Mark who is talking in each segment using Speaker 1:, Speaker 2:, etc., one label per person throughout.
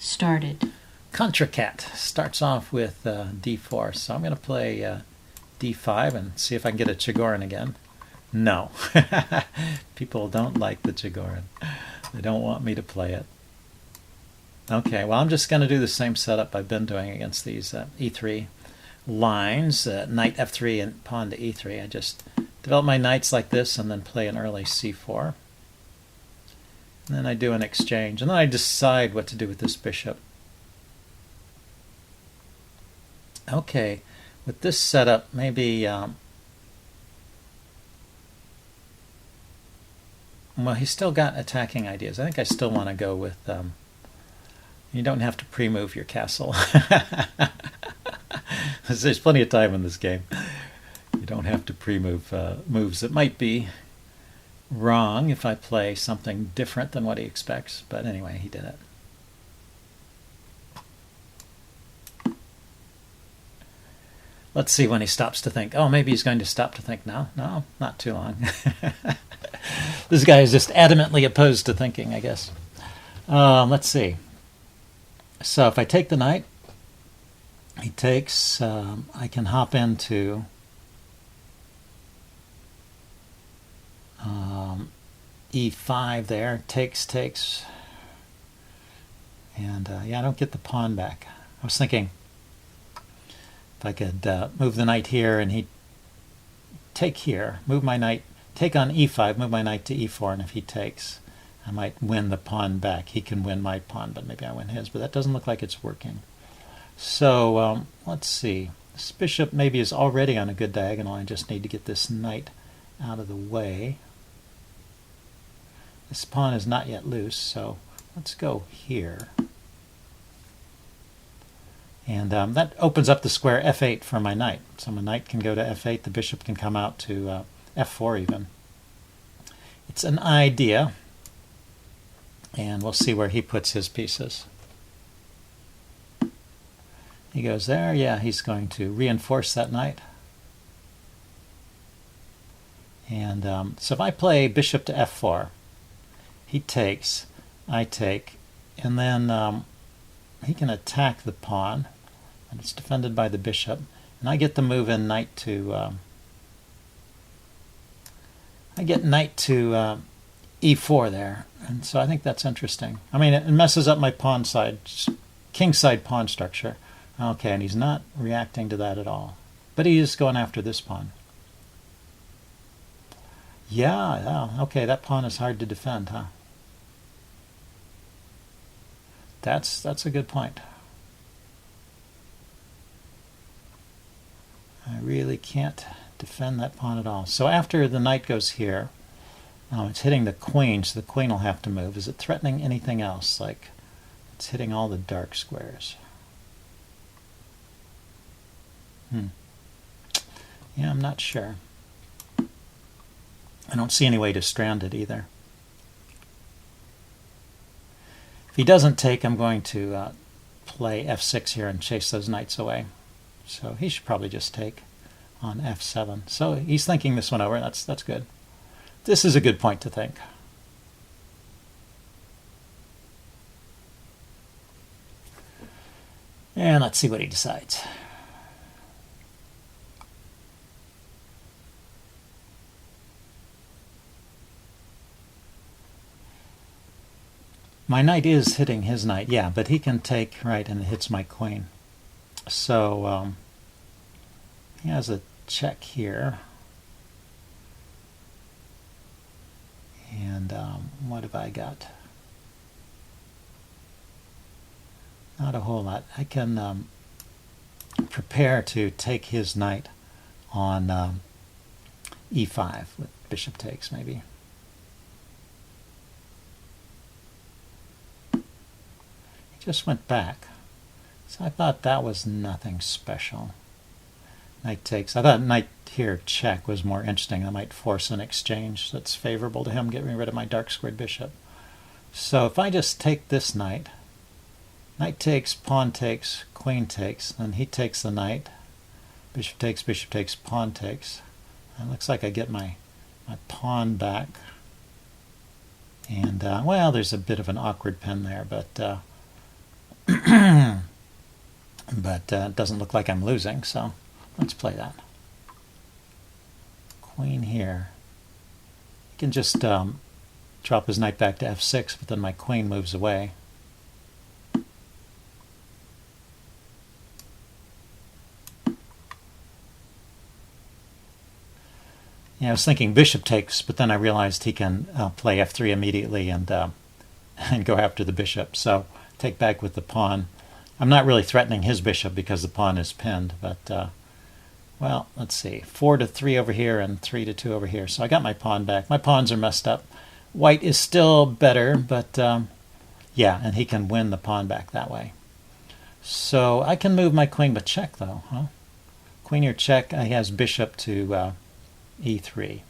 Speaker 1: started.
Speaker 2: Contra Cat starts off with d4, so I'm going to play d5 and see if I can get a Chigorin again. No. People don't like the Chigorin. They don't want me to play it. Okay, well, I'm just going to do the same setup I've been doing against these e3 lines, knight f3 and pawn to e3. I just develop my knights like this and then play an early c4. And then I do an exchange, and then I decide what to do with this bishop. Okay, with this setup, maybe, well, he's still got attacking ideas. I think I still want to go with, you don't have to pre-move your castle. There's plenty of time in this game. You don't have to pre-move moves. It might be wrong if I play something different than what he expects, but anyway, he did it. Let's see when he stops to think. Oh, maybe he's going to stop to think now. No, not too long. This guy is just adamantly opposed to thinking, I guess. Let's see. So if I take the knight, he takes, I can hop into e5 there, takes, and yeah, I don't get the pawn back. I was thinking if I could move the knight here and he'd take here, move my knight, take on e5, move my knight to e4, and if he takes, I might win the pawn back. He can win my pawn, but maybe I win his, but that doesn't look like it's working. So let's see. This bishop maybe is already on a good diagonal. I just need to get this knight out of the way. This pawn is not yet loose, so let's go here. And that opens up the square f8 for my knight. So my knight can go to f8, the bishop can come out to f4 even. It's an idea, and we'll see where he puts his pieces. He goes there, yeah, he's going to reinforce that knight. And so if I play bishop to f4, he takes, I take, and then he can attack the pawn, and it's defended by the bishop, and I get the move in knight to, I get knight to e4 there, and so I think that's interesting. I mean, it messes up my pawn side, kingside pawn structure. Okay, and he's not reacting to that at all, but he is going after this pawn. Yeah, okay, that pawn is hard to defend, huh? That's a good point. I really can't defend that pawn at all. So after the knight goes here, it's hitting the queen, so the queen will have to move. Is it threatening anything else? Like, it's hitting all the dark squares. Yeah, I'm not sure. I don't see any way to strand it either. If he doesn't take, I'm going to play f6 here and chase those knights away. So he should probably just take on f7. So he's thinking this one over. That's good. This is a good point to think. And let's see what he decides. My knight is hitting his knight, yeah, but he can take, right, and it hits my queen. So he has a check here. And what have I got? Not a whole lot. I can prepare to take his knight on e5 with bishop takes, maybe. Just went back. So I thought that was nothing special. Knight takes. I thought knight here check was more interesting. I might force an exchange that's favorable to him, getting rid of my dark squared bishop. So if I just take this knight, knight takes, pawn takes, queen takes, then he takes the knight, bishop takes, pawn takes. And it looks like I get my pawn back. And well, there's a bit of an awkward pin there, but But it doesn't look like I'm losing, so let's play that. Queen here. He can just drop his knight back to f6, but then my queen moves away. Yeah, I was thinking bishop takes, but then I realized he can play f3 immediately and go after the bishop. So take back with the pawn. I'm not really threatening his bishop because the pawn is pinned, but well, let's see. 4-3 over here and 3-2 over here. So I got my pawn back. My pawns are messed up. White is still better, but yeah, and he can win the pawn back that way. So I can move my queen, but check though, huh? Queen here check. He has bishop to e3.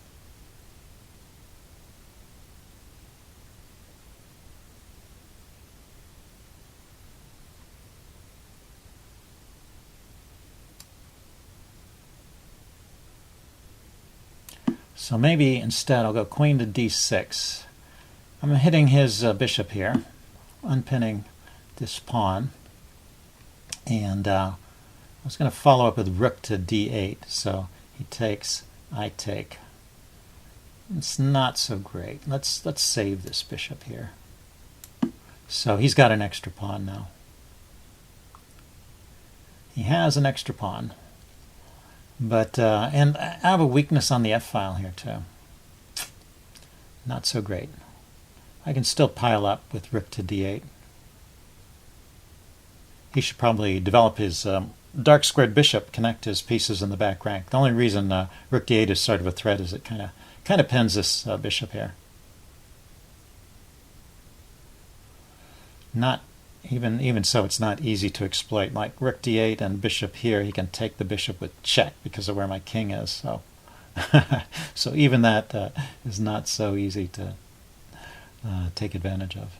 Speaker 2: So maybe instead I'll go queen to d6. I'm hitting his bishop here, unpinning this pawn. And I was going to follow up with rook to d8. So he takes, I take. It's not so great. Let's save this bishop here. So he's got an extra pawn now. He has an extra pawn. But, and I have a weakness on the f-file here too. Not so great. I can still pile up with rook to d8. He should probably develop his dark squared bishop, connect his pieces in the back rank. The only reason rook d8 is sort of a threat is it kind of pins this bishop here. Not even so, it's not easy to exploit. Like rook d8 and bishop here, he can take the bishop with check because of where my king is. So, so even that is not so easy to take advantage of.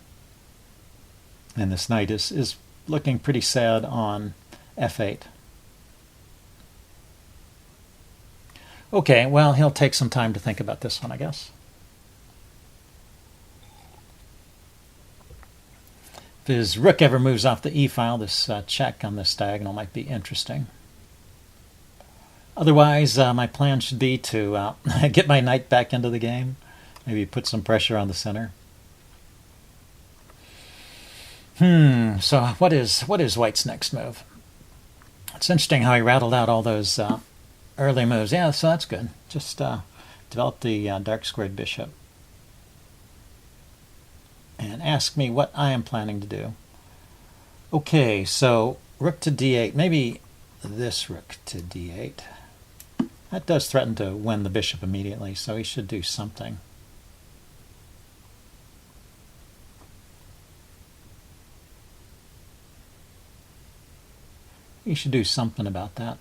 Speaker 2: And this knight is looking pretty sad on f8. Okay, well, he'll take some time to think about this one, I guess. If his rook ever moves off the e-file, this check on this diagonal might be interesting. Otherwise, my plan should be to get my knight back into the game, maybe put some pressure on the center. So what is White's next move? It's interesting how he rattled out all those early moves. Yeah, so that's good. Just develop the dark squared bishop. And ask me what I am planning to do. Okay, so rook to d8. Maybe this rook to d8. That does threaten to win the bishop immediately, so he should do something. He should do something about that.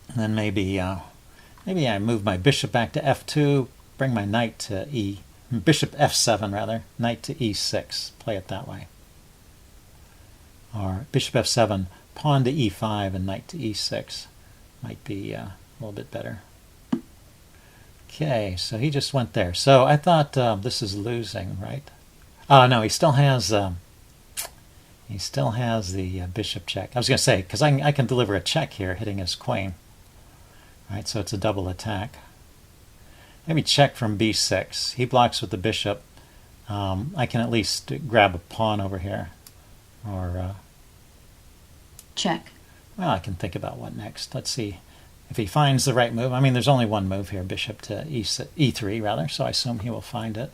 Speaker 2: And then maybe I move my bishop back to f2, bring my knight to bishop f7 rather, knight to e6, play it that way. Or bishop f7, pawn to e5 and knight to e6 might be a little bit better. Okay, so he just went there. So I thought this is losing, right? Oh no, he still has the bishop check. I was going to say, because I can deliver a check here hitting his queen. Right, so it's a double attack. Maybe check from b6. He blocks with the bishop. I can at least grab a pawn over here. Or
Speaker 1: check.
Speaker 2: Well, I can think about what next. Let's see if he finds the right move. I mean, there's only one move here, bishop to e3 rather, so I assume he will find it.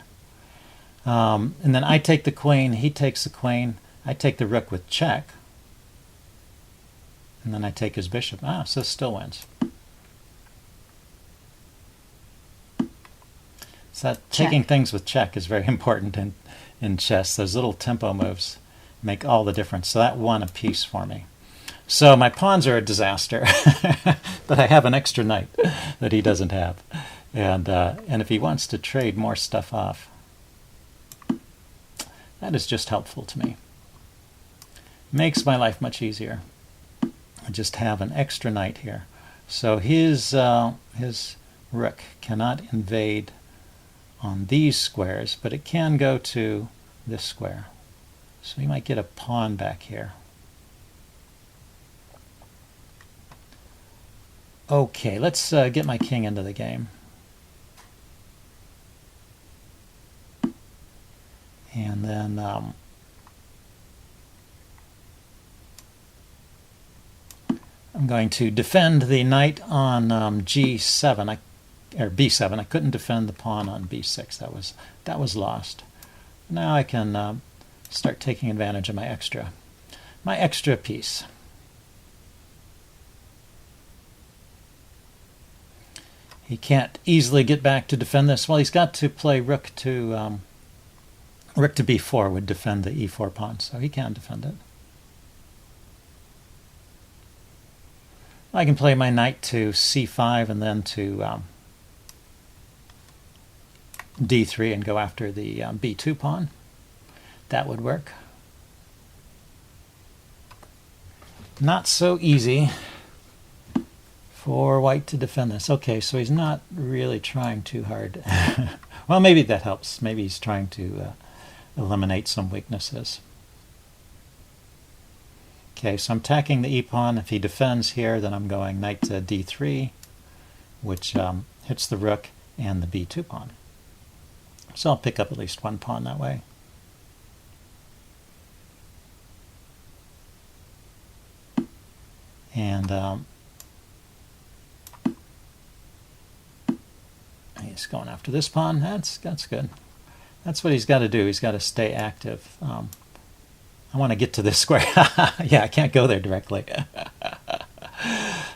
Speaker 2: And then I take the queen, he takes the queen, I take the rook with check, and then I take his bishop. So this still wins. So that taking things with check is very important in chess. Those little tempo moves make all the difference. So that won a piece for me. So my pawns are a disaster, but I have an extra knight that he doesn't have. And if he wants to trade more stuff off, that is just helpful to me. Makes my life much easier. I just have an extra knight here. So his rook cannot invade on these squares, but it can go to this square. So he might get a pawn back here. Okay, let's get my king into the game. And then I'm going to defend the knight on G7 or B7. I couldn't defend the pawn on B6. That was lost. Now I can start taking advantage of my extra piece. He can't easily get back to defend this. Well, he's got to play rook to B4 would defend the E4 pawn, so he can defend it. I can play my knight to C5 and then to D3 and go after the B2 pawn. That would work. Not so easy for white to defend this. Okay, so he's not really trying too hard. Well, maybe that helps. Maybe he's trying to eliminate some weaknesses. Okay, so I'm attacking the e-pawn. If he defends here, then I'm going knight to D3, which hits the rook and the B2 pawn. So I'll pick up at least one pawn that way. And he's going after this pawn. That's good. That's what he's got to do. He's got to stay active. I want to get to this square. Yeah, I can't go there directly.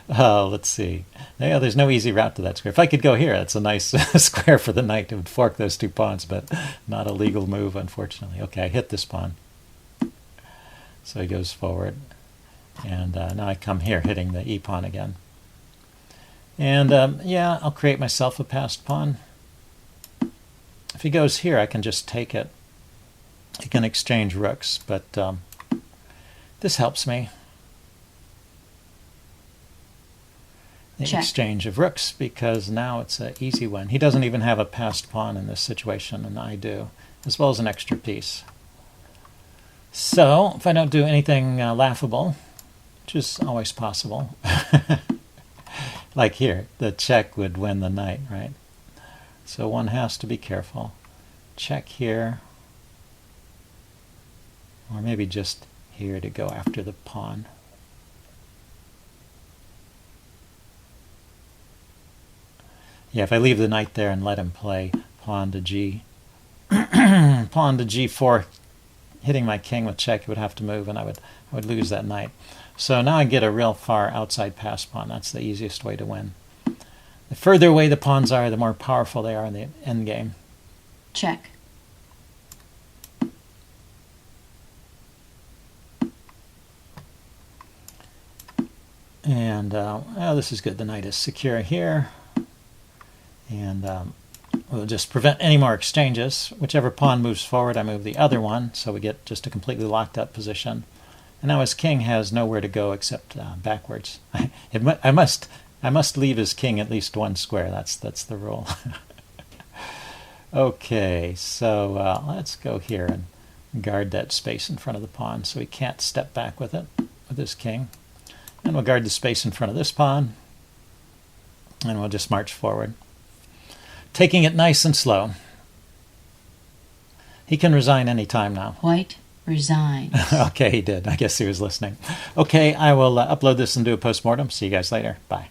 Speaker 2: Oh, let's see. Yeah, there's no easy route to that square. If I could go here, that's a nice square for the knight. It would fork those two pawns, but not a legal move, unfortunately. Okay, I hit this pawn. So he goes forward. And now I come here, hitting the e-pawn again. And yeah, I'll create myself a passed pawn. If he goes here, I can just take it. He can exchange rooks, but this helps me. The
Speaker 1: Check.
Speaker 2: Exchange of rooks, because now it's an easy one. He doesn't even have a passed pawn in this situation, and I do, as well as an extra piece. So, if I don't do anything laughable, which is always possible, like here, the check would win the knight, right? So one has to be careful. Check here, or maybe just here to go after the pawn. Yeah, if I leave the knight there and let him play pawn to G, pawn to G4, hitting my king with check, it would have to move, and I would lose that knight. So now I get a real far outside pass pawn. That's the easiest way to win. The further away the pawns are, the more powerful they are in the end game.
Speaker 1: Check.
Speaker 2: And oh, this is good. The knight is secure here. And we'll just prevent any more exchanges. Whichever pawn moves forward, I move the other one, so we get just a completely locked up position. And now his king has nowhere to go except backwards. I must leave his king at least one square. That's the rule. Okay, so let's go here and guard that space in front of the pawn so he can't step back with it, with his king. And we'll guard the space in front of this pawn. And we'll just march forward, taking it nice and slow. He can resign any time now.
Speaker 1: White resigns.
Speaker 2: Okay, he did. I guess he was listening. Okay, I will upload this and do a postmortem. See you guys later. Bye.